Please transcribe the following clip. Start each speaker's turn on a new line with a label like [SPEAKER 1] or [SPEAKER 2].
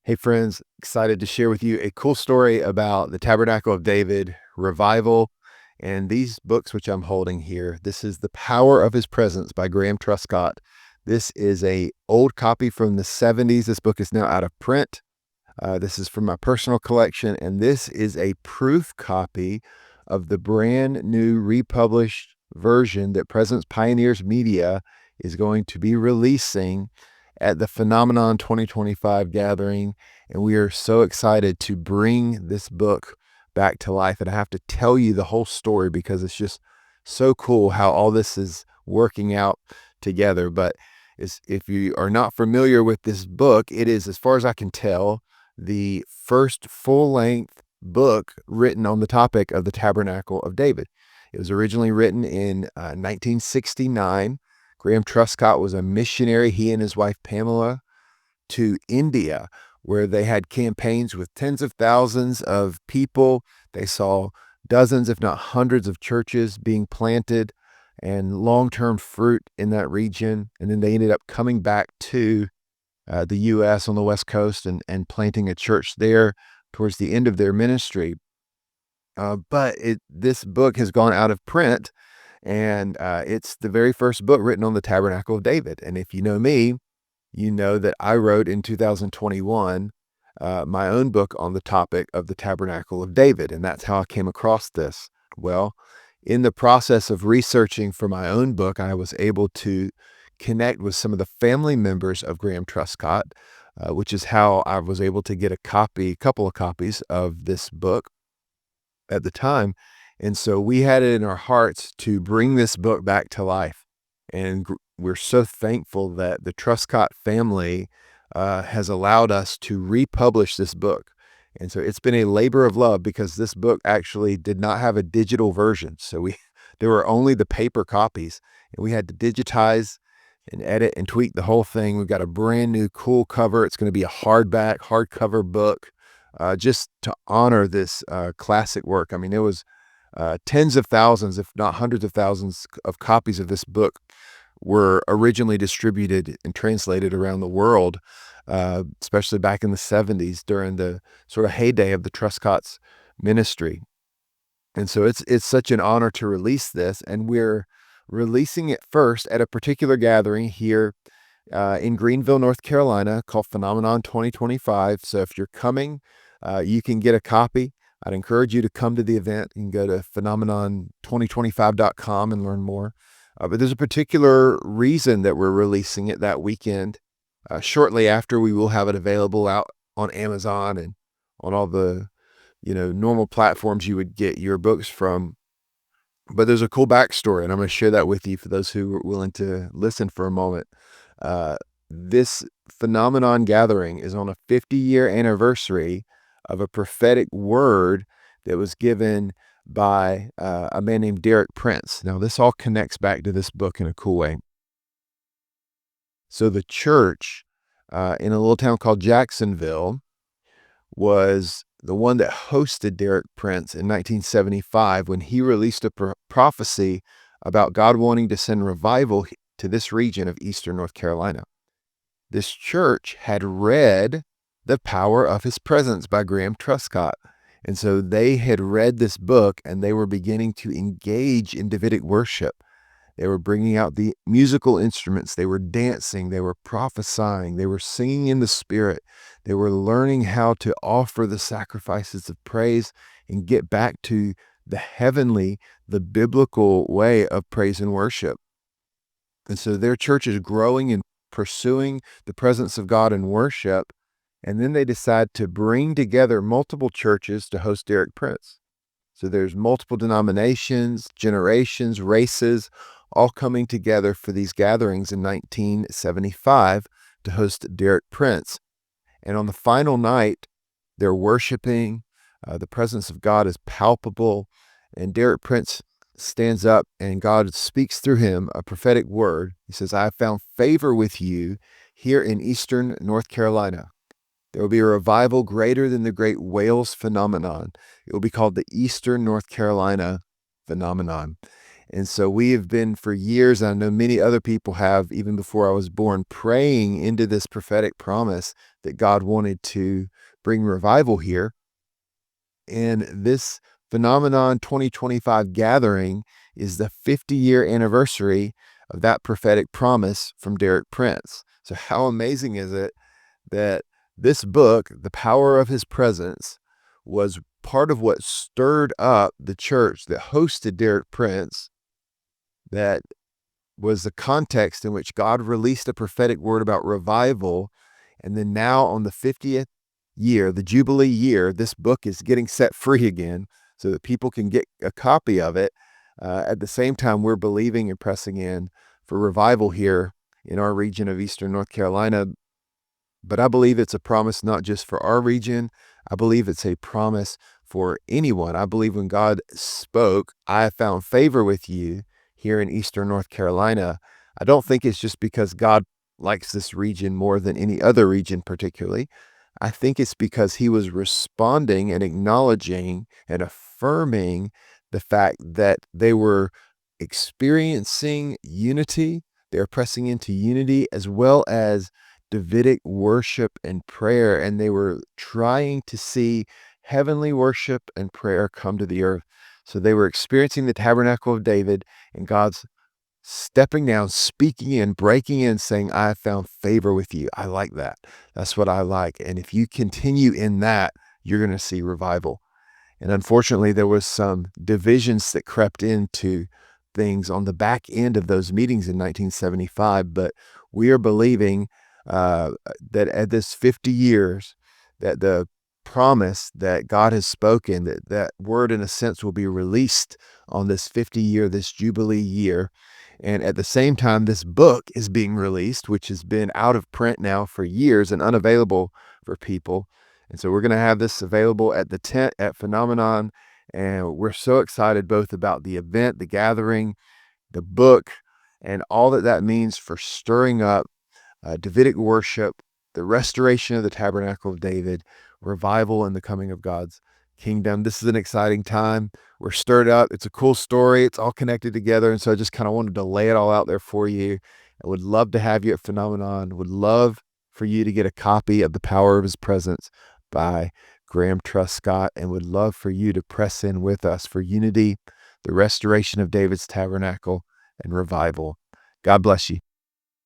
[SPEAKER 1] Hey friends, excited to share with you a cool story about the Tabernacle of David revival and these books which I'm holding here. This is The Power of His Presence by Graham Truscott. This is a old copy from the 70s. This book is now out of print. This is from my personal collection, and this is a proof copy of the brand new republished version that Presence Pioneers Media is going to be releasing at the Phenomenon 2025 gathering. And we are so excited to bring this book back to life. And I have to tell you the whole story because it's just so cool how all this is working out together. But if you are not familiar with this book, it is, as far as I can tell, the first full-length book written on the topic of the Tabernacle of David. It was originally written in 1969. Graham Truscott was a missionary, he and his wife Pamela, to India, where they had campaigns with tens of thousands of people. They saw dozens, if not hundreds, of churches being planted and long-term fruit in that region. And then they ended up coming back to the U.S. on the West Coast and planting a church there towards the end of their ministry. But this book has gone out of print, and it's the very first book written on the Tabernacle of David. And if you know me, you know that I wrote in 2021 my own book on the topic of the Tabernacle of David, and that's how I came across this. Well, in the process of researching for my own book, I was able to connect with some of the family members of Graham Truscott, which is how I was able to get a couple of copies of this book at the time. And so we had it in our hearts to bring this book back to life. And we're so thankful that the Truscott family has allowed us to republish this book. And so it's been a labor of love because this book actually did not have a digital version. So there were only the paper copies, and we had to digitize and edit and tweak the whole thing. We've got a brand new cool cover. It's going to be a hardcover book, just to honor this classic work. I mean, it was tens of thousands, if not hundreds of thousands of copies of this book were originally distributed and translated around the world, especially back in the 70s during the sort of heyday of the Truscott's ministry. And so it's such an honor to release this, and we're releasing it first at a particular gathering here in Greenville, North Carolina, called Phenomenon 2025. So if you're coming, you can get a copy. I'd encourage you to come to the event. You can go to phenomenon2025.com and learn more. But there's a particular reason that we're releasing it that weekend. Shortly after, we will have it available out on Amazon and on all the normal platforms you would get your books from. But there's a cool backstory, and I'm going to share that with you for those who are willing to listen for a moment. This Phenomenon gathering is on a 50-year anniversary of a prophetic word that was given by a man named Derek Prince. Now, this all connects back to this book in a cool way. So the church in a little town called Jacksonville was the one that hosted Derek Prince in 1975 when he released a prophecy about God wanting to send revival to this region of eastern North Carolina. This church had read The Power of His Presence by Graham Truscott. And so they had read this book, and they were beginning to engage in Davidic worship. They were bringing out the musical instruments. They were dancing. They were prophesying. They were singing in the Spirit. They were learning how to offer the sacrifices of praise and get back to the heavenly, the biblical way of praise and worship. And so their church is growing and pursuing the presence of God in worship. And then they decide to bring together multiple churches to host Derek Prince. So there's multiple denominations, generations, races, all coming together for these gatherings in 1975 to host Derek Prince. And on the final night, they're worshiping. The presence of God is palpable. And Derek Prince stands up, and God speaks through him a prophetic word. He says, "I have found favor with you here in eastern North Carolina. There will be a revival greater than the great Wales phenomenon. It will be called the Eastern North Carolina phenomenon." And so we have been for years, I know many other people have, even before I was born, praying into this prophetic promise that God wanted to bring revival here. And this Phenomenon 2025 gathering is the 50-year anniversary of that prophetic promise from Derek Prince. So how amazing is it that this book, The Power of His Presence, was part of what stirred up the church that hosted Derek Prince, that was the context in which God released a prophetic word about revival. And then now on the 50th year, the Jubilee year, this book is getting set free again so that people can get a copy of it. At the same time, we're believing and pressing in for revival here in our region of Eastern North Carolina. But I believe it's a promise not just for our region. I believe it's a promise for anyone. I believe when God spoke, I have found favor with you here in Eastern North Carolina. I don't think it's just because God likes this region more than any other region particularly. I think it's because he was responding and acknowledging and affirming the fact that they were experiencing unity. They're pressing into unity as well as Davidic worship and prayer, and they were trying to see heavenly worship and prayer come to the earth. So they were experiencing the Tabernacle of David and God's stepping down, speaking in, breaking in, saying, I have found favor with you. I like that. That's what I like. And if you continue in that, you're going to see revival. And unfortunately, there was some divisions that crept into things on the back end of those meetings in 1975. But we are believing that at this 50 years, that the promise that God has spoken, that that word in a sense will be released on this 50-year, this Jubilee year. And at the same time, this book is being released, which has been out of print now for years and unavailable for people. And so we're going to have this available at the tent at Phenomenon. And we're so excited both about the event, the gathering, the book, and all that that means for stirring up Davidic worship, the restoration of the Tabernacle of David, revival, and the coming of God's kingdom. This is an exciting time. We're stirred up. It's a cool story. It's all connected together. And so I just kind of wanted to lay it all out there for you. I would love to have you at Phenomenon. Would love for you to get a copy of The Power of His Presence by Graham Truscott, and would love for you to press in with us for unity, the restoration of David's tabernacle, and revival. God bless you.